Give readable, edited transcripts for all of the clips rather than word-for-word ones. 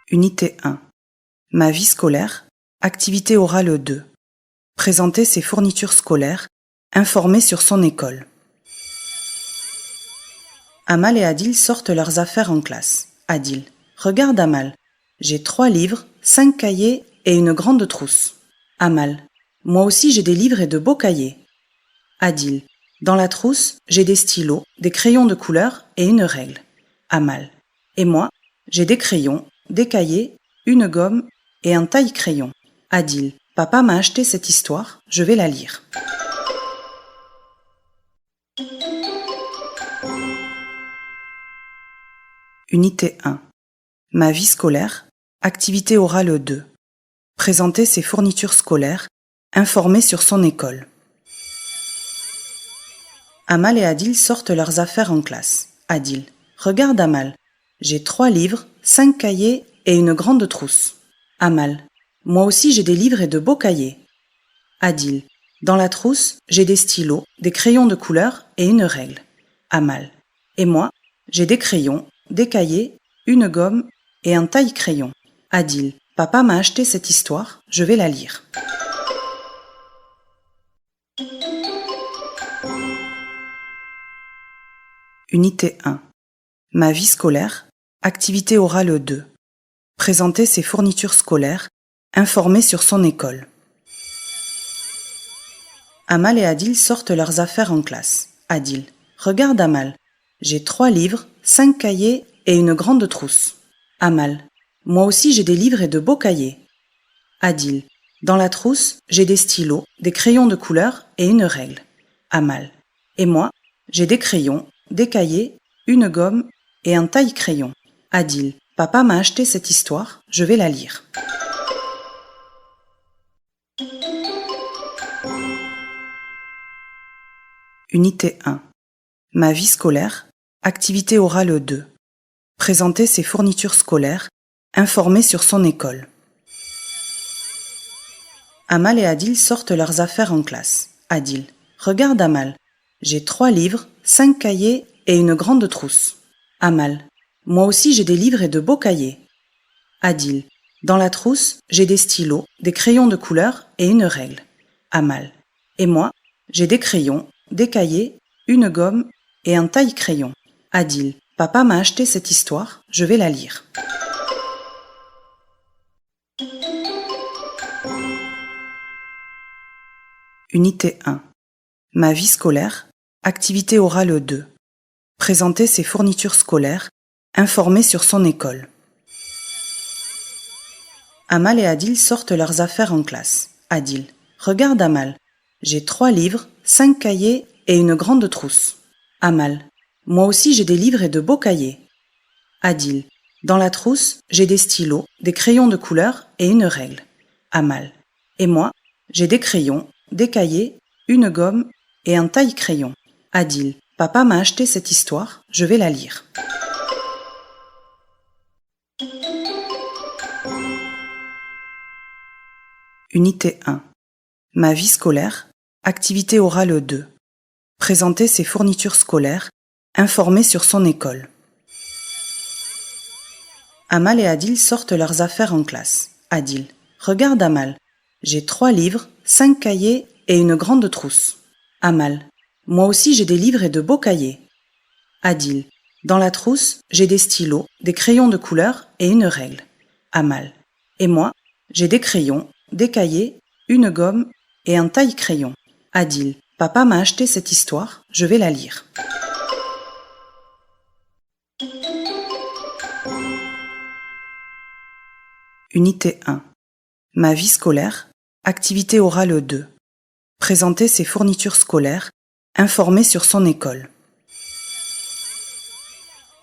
Unité 1. Ma vie scolaire. Activité orale 2. Présenter ses fournitures scolaires. Informer sur son école. Amal et Adil sortent leurs affaires en classe. Adil. Regarde Amal. J'ai 3 livres, 5 cahiers et une grande trousse. Amal. Moi aussi j'ai des livres et de beaux cahiers. Adil. Dans la trousse, j'ai des stylos, des crayons de couleur et une règle. Amal. Et moi, j'ai des crayons, des cahiers, une gomme et un taille-crayon. Adil. Papa m'a acheté cette histoire, je vais la lire. Unité 1. Ma vie scolaire. Activité orale 2. Présenter ses fournitures scolaires. Informer sur son école. Amal et Adil sortent leurs affaires en classe. Adil. Regarde Amal. J'ai 3 livres, 5 cahiers et une grande trousse. Amal. Moi aussi j'ai des livres et de beaux cahiers. Adil. Dans la trousse, j'ai des stylos, des crayons de couleur et une règle. Amal. Et moi, j'ai des crayons, des cahiers, une gomme et un taille-crayon. Adil. Papa m'a acheté cette histoire, je vais la lire. Unité 1. Ma vie scolaire. Activité orale 2. Présenter ses fournitures scolaires. Informer sur son école. Amal et Adil sortent leurs affaires en classe. Adil. Regarde Amal. J'ai 3 livres, 5 cahiers et une grande trousse. Amal. Moi aussi j'ai des livres et de beaux cahiers. Adil. Dans la trousse, j'ai des stylos, des crayons de couleur et une règle. Amal. Et moi, j'ai des crayons, des cahiers, une gomme et un taille-crayon. Adil. Papa m'a acheté cette histoire, je vais la lire. Unité 1. Ma vie scolaire. Activité orale 2. Présenter ses fournitures scolaires. Informer sur son école. Amal et Adil sortent leurs affaires en classe. Adil. Regarde Amal. J'ai 3 livres, 5 cahiers et une grande trousse. Amal. Moi aussi j'ai des livres et de beaux cahiers. Adil. Dans la trousse, j'ai des stylos, des crayons de couleur et une règle. Amal. Et moi, j'ai des crayons, des cahiers, une gomme et un taille-crayon. Adil. Papa m'a acheté cette histoire, je vais la lire. Unité 1. Ma vie scolaire. Activité orale 2. Présenter ses fournitures scolaires. Informer sur son école. Amal et Adil sortent leurs affaires en classe. Adil. Regarde Amal. J'ai 3 livres, 5 cahiers et une grande trousse. Amal. Moi aussi j'ai des livres et de beaux cahiers. Adil. Dans la trousse, j'ai des stylos, des crayons de couleur et une règle. Amal. Et moi, j'ai des crayons, des cahiers, une gomme et un taille-crayon. Adil. Papa m'a acheté cette histoire, je vais la lire. Unité 1. Ma vie scolaire. Activité orale 2. Présenter ses fournitures scolaires. Informer sur son école. Amal et Adil sortent leurs affaires en classe. Adil. Regarde Amal. J'ai 3 livres, 5 cahiers et une grande trousse. Amal. Moi aussi j'ai des livres et de beaux cahiers. Adil. Dans la trousse, j'ai des stylos, des crayons de couleur et une règle. Amal. Et moi, j'ai des crayons, des cahiers, une gomme et un taille-crayon. Adil. Papa m'a acheté cette histoire, je vais la lire. Unité 1. Ma vie scolaire. Activité orale 2. Présenter ses fournitures scolaires. Informer sur son école.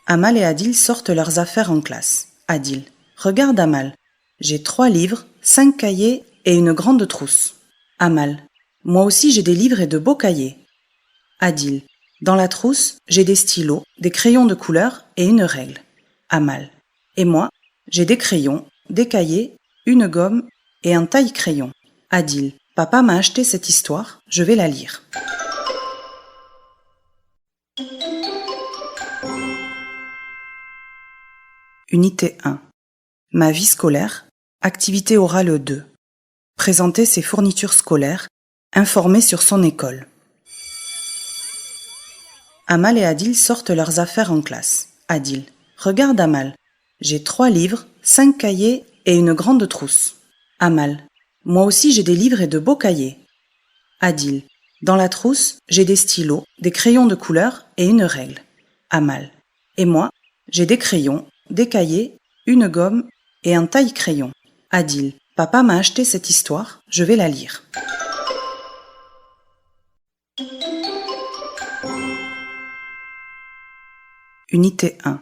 Amal et Adil sortent leurs affaires en classe. Adil. Regarde Amal. J'ai 3 livres, 5 cahiers et une grande trousse. Amal. Moi aussi j'ai des livres et de beaux cahiers. Adil. Dans la trousse, j'ai des stylos, des crayons de couleur et une règle. Amal. Et moi, j'ai des crayons, des cahiers, une gomme et un taille-crayon. Adil. Papa m'a acheté cette histoire, je vais la lire. Unité 1. Ma vie scolaire. Activité orale 2. Présenter ses fournitures scolaires. Informer sur son école. Amal et Adil sortent leurs affaires en classe. Adil. Regarde Amal. J'ai 3 livres, 5 cahiers et une grande trousse. Amal. Moi aussi j'ai des livres et de beaux cahiers. Adil. Dans la trousse, j'ai des stylos, des crayons de couleur et une règle. Amal. Et moi, j'ai des crayons, des cahiers, une gomme et un taille-crayon. Adil. Papa m'a acheté cette histoire, je vais la lire. Unité 1.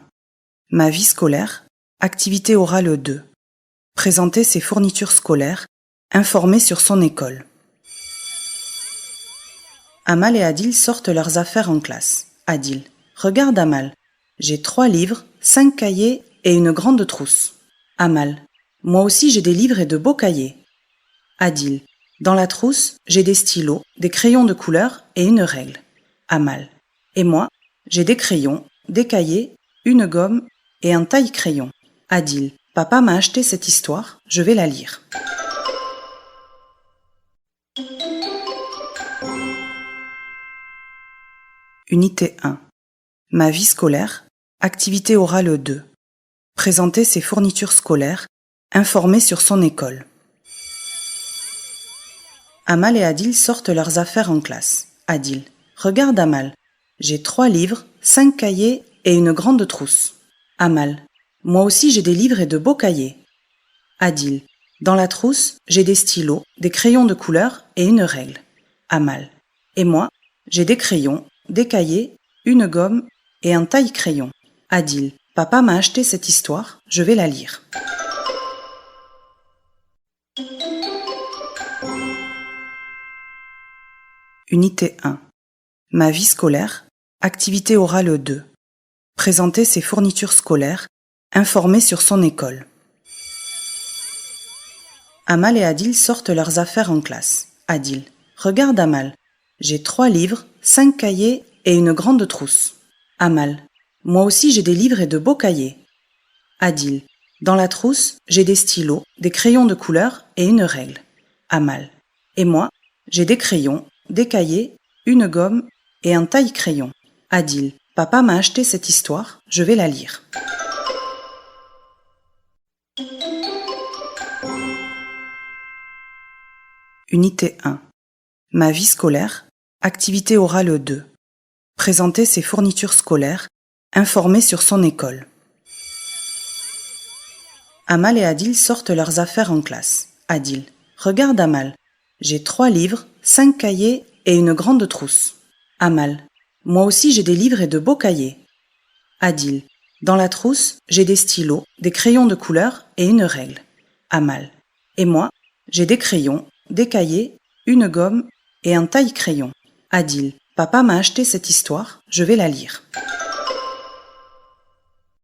Ma vie scolaire. Activité orale 2. Présenter ses fournitures scolaires. Informer sur son école. Amal et Adil sortent leurs affaires en classe. Adil. Regarde Amal. J'ai 3 livres, 5 cahiers et une grande trousse. Amal. Moi aussi j'ai des livres et de beaux cahiers. Adil. Dans la trousse, j'ai des stylos, des crayons de couleur et une règle. Amal. Et moi, j'ai des crayons, des cahiers, une gomme et un taille-crayon. Adil. Papa m'a acheté cette histoire, je vais la lire. Unité 1. Ma vie scolaire. Activité orale 2. Présenter ses fournitures scolaires. Informer sur son école. Amal et Adil sortent leurs affaires en classe. Adil. Regarde Amal. J'ai 3 livres, 5 cahiers et une grande trousse. Amal. Moi aussi j'ai des livres et de beaux cahiers. Adil. Dans la trousse, j'ai des stylos, des crayons de couleur et une règle. Amal. Et moi, j'ai des crayons, des cahiers, une gomme et un taille-crayon. Adil. Papa m'a acheté cette histoire, je vais la lire. Unité 1. Ma vie scolaire. Activité orale 2. Présenter ses fournitures scolaires. Informer sur son école. Amal et Adil sortent leurs affaires en classe. Adil. Regarde Amal. J'ai 3 livres, 5 cahiers et une grande trousse. Amal. Moi aussi j'ai des livres et de beaux cahiers. Adil. Dans la trousse, j'ai des stylos, des crayons de couleur et une règle. Amal. Et moi, j'ai des crayons, des cahiers, une gomme et un taille-crayon. Adil. Papa m'a acheté cette histoire, je vais la lire. Unité 1. Ma vie scolaire. Activité orale 2. Présenter ses fournitures scolaires. Informer sur son école. Amal et Adil sortent leurs affaires en classe. Adil. Regarde Amal. J'ai 3 livres, 5 cahiers et une grande trousse. Amal. Moi aussi j'ai des livres et de beaux cahiers. Adil. Dans la trousse, j'ai des stylos, des crayons de couleur et une règle. Amal. Et moi, j'ai des crayons, des cahiers, une gomme et un taille-crayon. Adil. Papa m'a acheté cette histoire, je vais la lire.